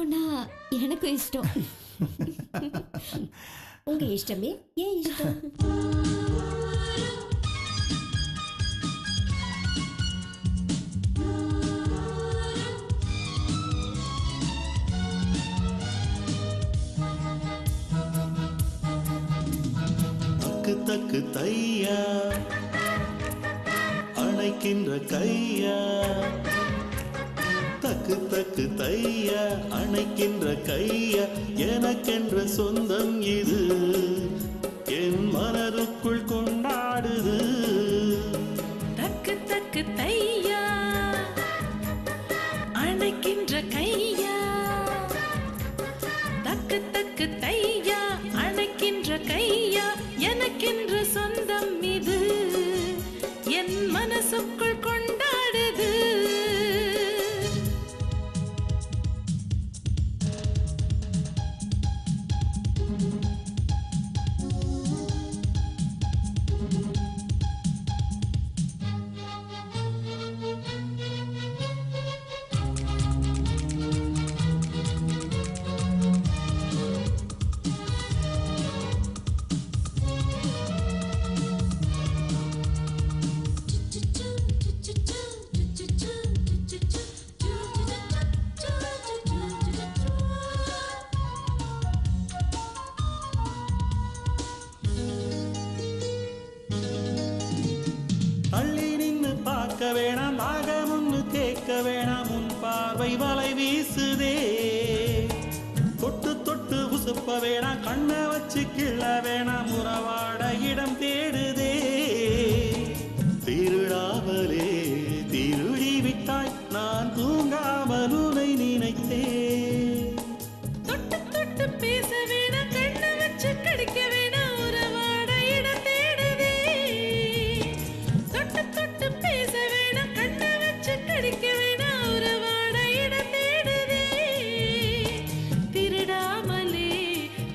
இஷ்டம்னா எனக்கும் இஷ்டம். உங்க இஷ்டமே ஏன் இஷ்டம்? தக்கு தக்கு தையா அணைக்கின்ற கையா, தக்கு தக்கு தையா அணைக்கின்ற கையா, எனக்கென்ற சொந்தம் இது என் மனதுக்குள் கொண்டாடுது. தக்கு தக்கு தையா அணைக்கின்ற கையா, தக்கு தக்கு தையா அணைக்கின்ற கையா, எனக்கென்ற சொந்தம் இது என் மனசுக்குள் கொண்டாடுது. அள்ளி நின்னு பார்க்க வேணாம், ஆகமுன்னு கேட்க வேணாம், உன் பார்வை வலை வீசுதே. தொட்டு தொட்டு உசுப்ப வேணாம், கண்ணை வச்சு கிள்ள வேணாம், உறவாட இடம் தேடுதே. திருடாமலே திருடி விட்டாய், நான் தூங்காமல் உனை நினைத்தேன். தொட்டு தொட்டு பேச வேணாம், கண்ணை வச்சு கடிக்க வேணாம், உறவாட இடம் தேடுதே. தொட்டு தொட்டு பேச வேணாம், கண்ணை வச்சு கடிக்க வேணாம், உறவாட இடம் தேடுதே. திருடாமலே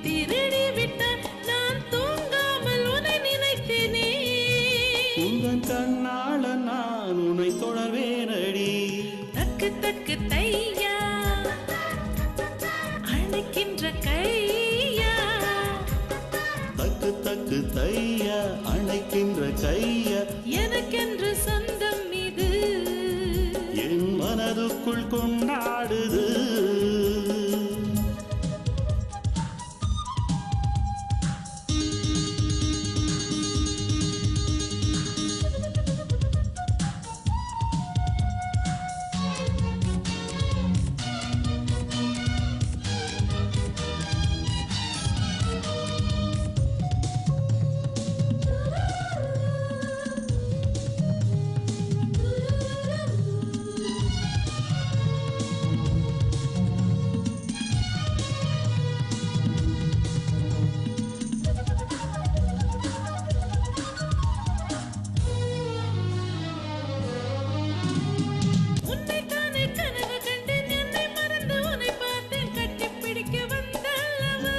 திருடி விட்டான், நான் தூங்காமல் உன்னை நினைத்தேனே. உந்தன் கண்ணால நான் உன்னை தொடர்வேனடி. தக்கு தக்கு தையா அணைக்கின்ற கையா, தக்கு தக்கு தையா அணைக்கின்ற கையா, எனக்கென்று சொந்தம் இது என் மனதுக்குள் கொண்டாடுது. உன்னைத்தானே கனவு கண்டேன், என்னை மறந்து உன்னை பார்த்தேன், கட்டிப்பிடிக்க வந்தல்லவா.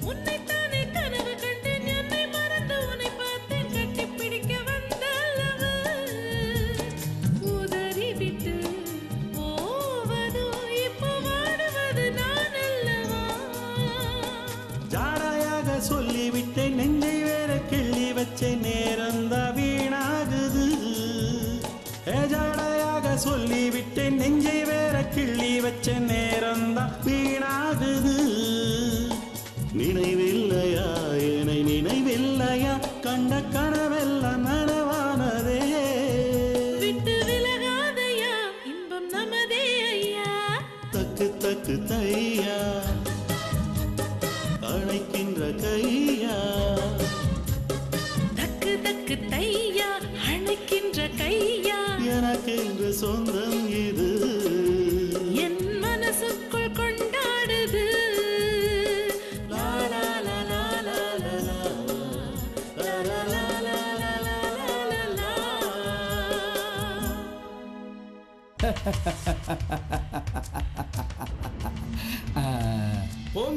உன்னைத்தானே கனவு கண்டேன், என்னை மறந்து உன்னை பார்த்தேன், கட்டிப்பிடிக்க வந்தல்லவா. உதறி விட்டு போவதோ இப்போ வாடுவது நான் அல்லவா. ஜாடையாக சொல்லிவிட்டேன், நெஞ்சை வேற கிள்ளி வச்சேன், நேரந்தா வீணாகுது. ஜாடையாக சொல்லிவிட்டேன், நெஞ்சை வேற கிள்ளி வச்சேன், நேரந்தா வீணாகுது. நினைவில்லையா என்னை நினைவில்லையா, கண்ட கனவெல்லாம் நனவானதே. விட்டு விலகாதையா இன்பம் நமதே ஐயா. தக்கு தக்கு தையா அணைக்கின்ற கையா, தக்கு தக்கு தையா அணைக்கின்ற கையா, எனக்கென்று சொந்தம் இது என் மனசுக்குள் கொண்டாடுது. லா லா லா லா லா லா லா. லா லா லா லா லா லா லா லா.